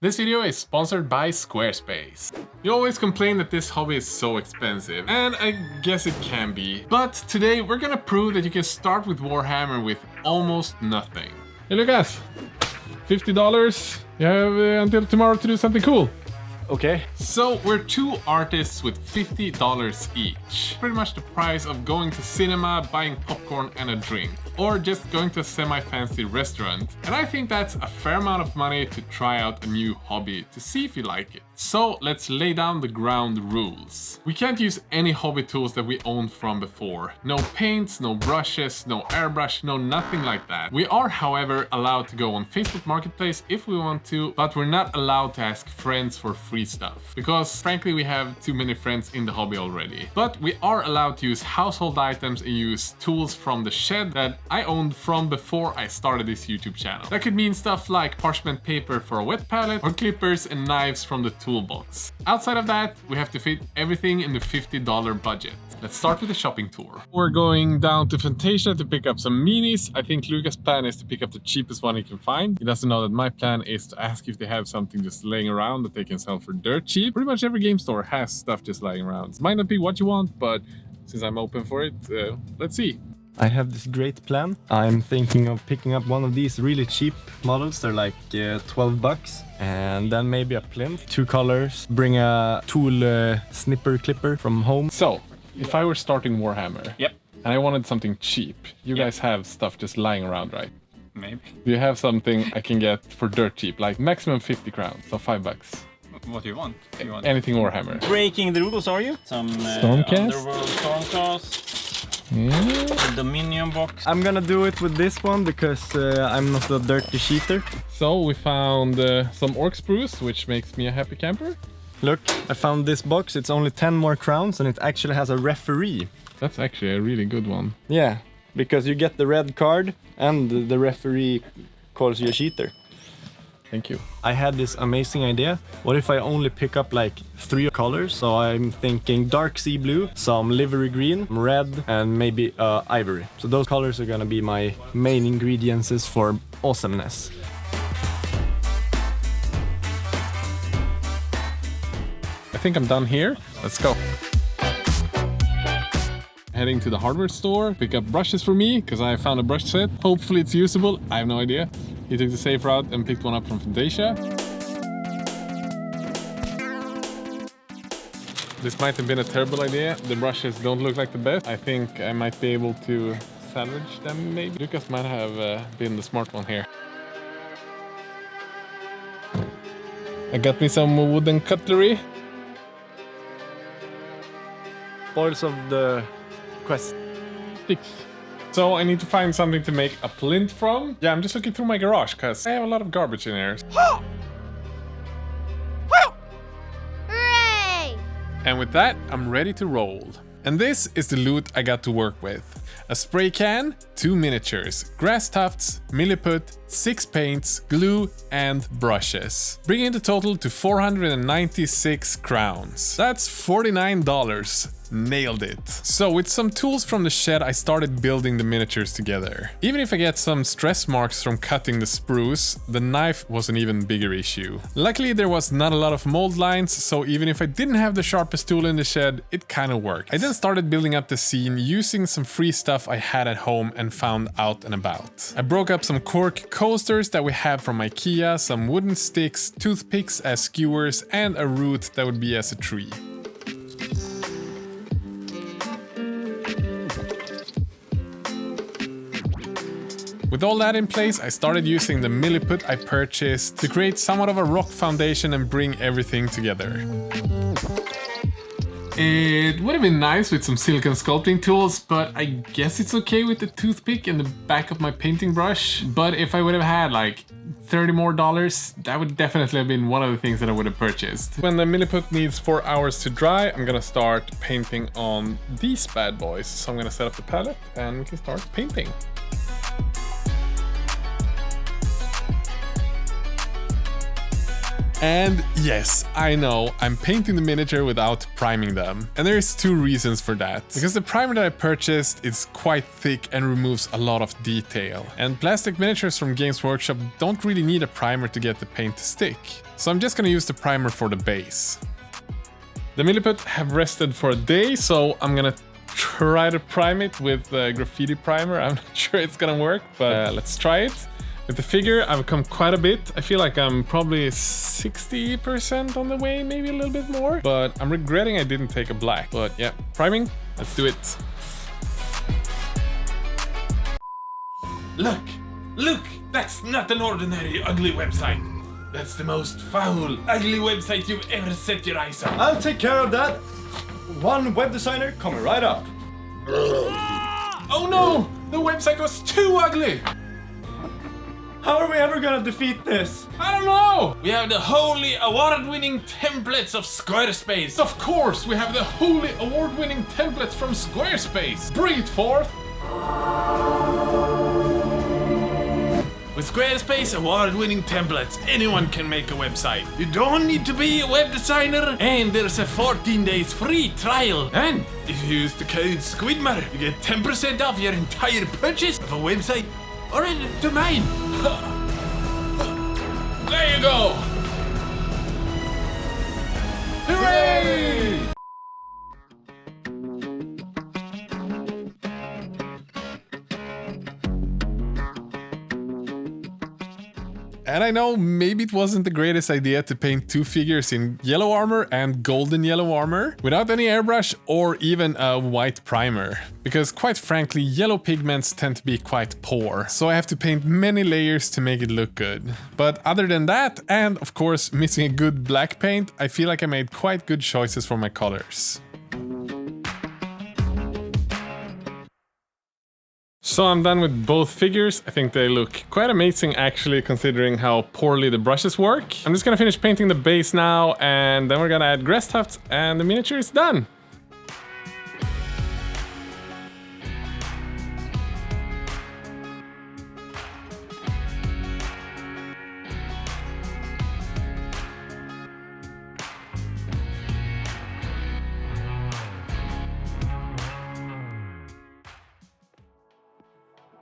This video is sponsored by Squarespace. You always complain that this hobby is so expensive, and I guess it can be. But today we're gonna prove that you can start with Warhammer with almost nothing. Hey Lucas, $50. You have until tomorrow to do something cool. Okay. So we're two artists with $50 each. Pretty much the price of going to cinema, buying popcorn and a drink. Or just going to a semi-fancy restaurant. And I think that's a fair amount of money to try out a new hobby to see if you like it. So let's lay down the ground rules. We can't use any hobby tools that we owned from before. No paints, no brushes, no airbrush, no nothing like that. We are, however, allowed to go on Facebook Marketplace if we want to, but we're not allowed to ask friends for free stuff. Because frankly, we have too many friends in the hobby already. But we are allowed to use household items and use tools from the shed that I owned from before I started this YouTube channel. That could mean stuff like parchment paper for a wet palette or clippers and knives from the toolbox. Outside of that, we have to fit everything in the $50 budget. Let's start with the shopping tour. We're going down to Fantasia to pick up some minis. I think Lucas' plan is to pick up the cheapest one he can find. He doesn't know that my plan is to ask if they have something just laying around that they can sell for dirt cheap. Pretty much every game store has stuff just lying around. It might not be what you want, but since I'm open for it, let's see. I have this great plan. I'm thinking of picking up one of these really cheap models. They're like 12 bucks. And then maybe a plinth, 2 colors, bring a tool snipper clipper from home. So, if I were starting Warhammer, Yep. and I wanted something cheap, you guys have stuff just lying around, right? Maybe. Do you have something I can get for dirt cheap, like maximum 50 crowns, so $5? What do you want? Anything Warhammer. Breaking the rules, are you? Some Stormcast? Underworld Stormcast. Yeah. Dominion box. I'm gonna do it with this one because I'm not a dirty cheater. So we found some orc spruce, which makes me a happy camper. Look, I found this box. It's only 10 more crowns and it actually has a referee. That's actually a really good one. Yeah, because you get the red card and the referee calls you a cheater. Thank you. I had this amazing idea. What if I only pick up like 3 colors? So I'm thinking dark sea blue, some livery green, red, and maybe ivory. So those colors are gonna be my main ingredients for awesomeness. I think I'm done here. Let's go. Heading to the hardware store, pick up brushes for me, because I found a brush set. Hopefully it's usable, I have no idea. He took the safe route and picked one up from Fantasia. This might have been a terrible idea. The brushes don't look like the best. I think I might be able to salvage them maybe. Lucas might have been the smart one here. I got me some wooden cutlery. Spoils of the quest. Sticks. So I need to find something to make a plinth from. Yeah, I'm just looking through my garage because I have a lot of garbage in here. Hooray! And with that, I'm ready to roll. And this is the loot I got to work with. A spray can, 2 miniatures, grass tufts, milliput, 6 paints, glue, and brushes. Bringing the total to 496 crowns. That's $49. Nailed it. So with some tools from the shed, I started building the miniatures together. Even if I get some stress marks from cutting the spruce, the knife was an even bigger issue. Luckily, there was not a lot of mold lines, so even if I didn't have the sharpest tool in the shed, it kind of worked. I then started building up the scene using some free stuff I had at home and found out and about. I broke up some cork coasters that we had from IKEA, some wooden sticks, toothpicks as skewers, and a root that would be as a tree. With all that in place, I started using the milliput I purchased to create somewhat of a rock foundation and bring everything together. It would have been nice with some silicone sculpting tools, but I guess it's okay with the toothpick and the back of my painting brush. But if I would have had like $30 more, that would definitely have been one of the things that I would have purchased. When the milliput needs 4 hours to dry, I'm gonna start painting on these bad boys. So I'm gonna set up the palette and we can start painting. And yes, I know, I'm painting the miniature without priming them. And there's 2 reasons for that. Because the primer that I purchased is quite thick and removes a lot of detail. And plastic miniatures from Games Workshop don't really need a primer to get the paint to stick. So I'm just gonna use the primer for the base. The milliput have rested for a day, so I'm gonna try to prime it with graffiti primer. I'm not sure it's gonna work, but let's try it. With the figure, I've come quite a bit. I feel like I'm probably 60% on the way, maybe a little bit more. But I'm regretting I didn't take a black. But yeah, priming, let's do it. Look, that's not an ordinary ugly website. That's the most foul, ugly website you've ever set your eyes on. I'll take care of that. One web designer coming right up. Oh no, the website was too ugly. How are we ever gonna defeat this? I don't know! We have the holy award-winning templates of Squarespace. Of course, we have the holy award-winning templates from Squarespace. Bring it forth! With Squarespace award-winning templates, anyone can make a website. You don't need to be a web designer, and there's a 14 days free trial. And if you use the code Squidmar, you get 10% off your entire purchase of a website or a domain. There you go! Hooray! And I know maybe it wasn't the greatest idea to paint two figures in yellow armor and golden yellow armor without any airbrush or even a white primer. Because quite frankly, yellow pigments tend to be quite poor, so I have to paint many layers to make it look good. But other than that, and of course missing a good black paint, I feel like I made quite good choices for my colors. So I'm done with both figures. I think they look quite amazing actually, considering how poorly the brushes work. I'm just gonna finish painting the base now, and then we're gonna add grass tufts and the miniature is done.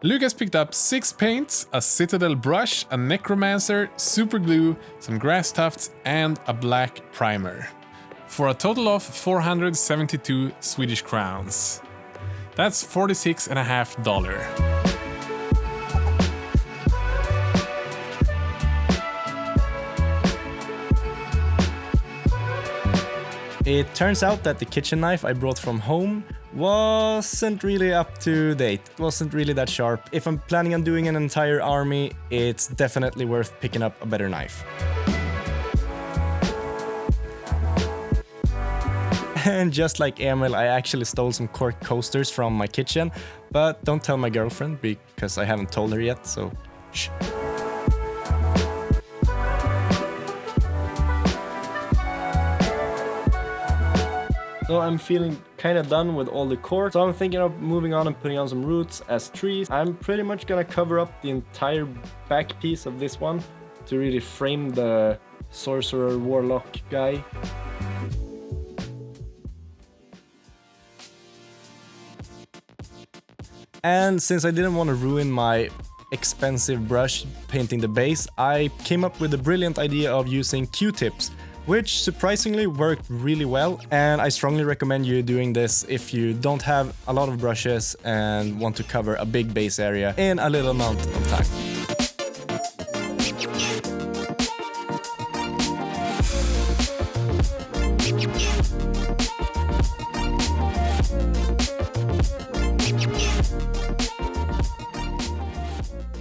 Lucas picked up 6 paints, a Citadel brush, a Necromancer, super glue, some grass tufts, and a black primer. For a total of 472 Swedish crowns. That's $46.50. It turns out that the kitchen knife I brought from home wasn't really up to date. It wasn't really that sharp. If I'm planning on doing an entire army, it's definitely worth picking up a better knife. And just like Emil, I actually stole some cork coasters from my kitchen, but don't tell my girlfriend because I haven't told her yet, so shh. So I'm feeling kind of done with all the cork, so I'm thinking of moving on and putting on some roots as trees. I'm pretty much gonna cover up the entire back piece of this one to really frame the sorcerer warlock guy. And since I didn't want to ruin my expensive brush painting the base, I came up with the brilliant idea of using Q-tips, which surprisingly worked really well, and I strongly recommend you doing this if you don't have a lot of brushes and want to cover a big base area in a little amount of time.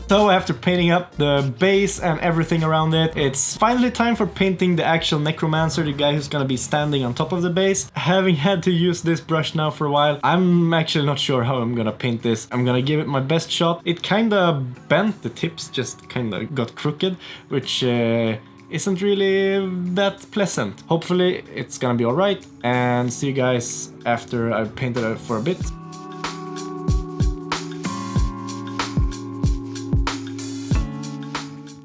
So after painting up the base and everything around it, it's finally time for painting the actual Necromancer, the guy who's gonna be standing on top of the base. Having had to use this brush now for a while, I'm actually not sure how I'm gonna paint this. I'm gonna give it my best shot. It kinda bent, the tips just kinda got crooked, which isn't really that pleasant. Hopefully it's gonna be alright, and see you guys after I've painted it for a bit.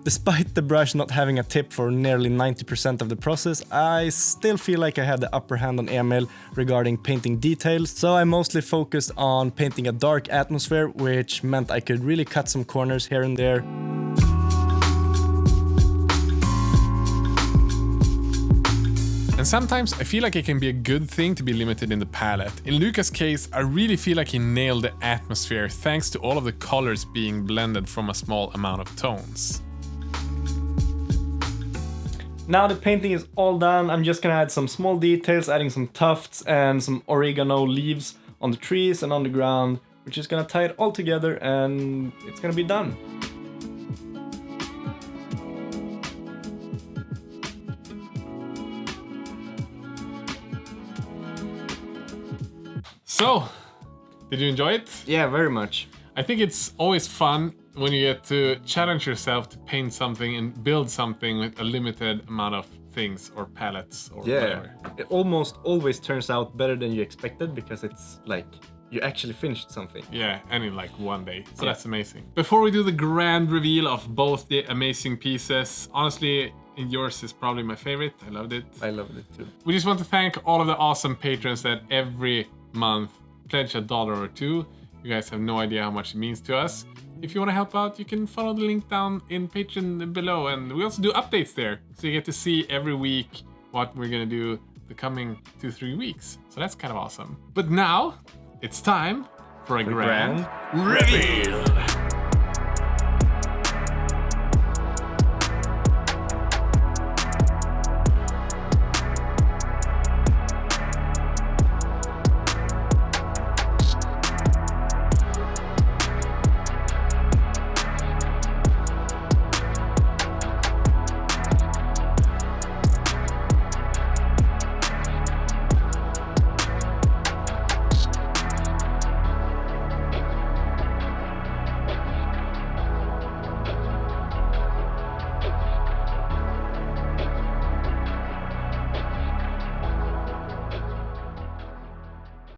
Despite the brush not having a tip for nearly 90% of the process, I still feel like I had the upper hand on Emil regarding painting details, so I mostly focused on painting a dark atmosphere, which meant I could really cut some corners here and there. And sometimes I feel like it can be a good thing to be limited in the palette. In Lucas' case, I really feel like he nailed the atmosphere thanks to all of the colors being blended from a small amount of tones. Now the painting is all done, I'm just gonna add some small details, adding some tufts and some oregano leaves on the trees and on the ground. We're just gonna tie it all together and it's gonna be done. So, did you enjoy it? Yeah, very much. I think it's always fun when you get to challenge yourself to paint something and build something with a limited amount of things or palettes or whatever. It almost always turns out better than you expected because it's like you actually finished something. Yeah, and in like one day. So that's amazing. Before we do the grand reveal of both the amazing pieces, honestly, yours is probably my favorite. I loved it. I loved it too. We just want to thank all of the awesome patrons that every month pledge $1 or $2. You guys have no idea how much it means to us. If you want to help out, you can follow the link down in Patreon below, and we also do updates there, so you get to see every week what we're gonna do the coming 2-3 weeks. So that's kind of awesome. But now it's time for a grand reveal.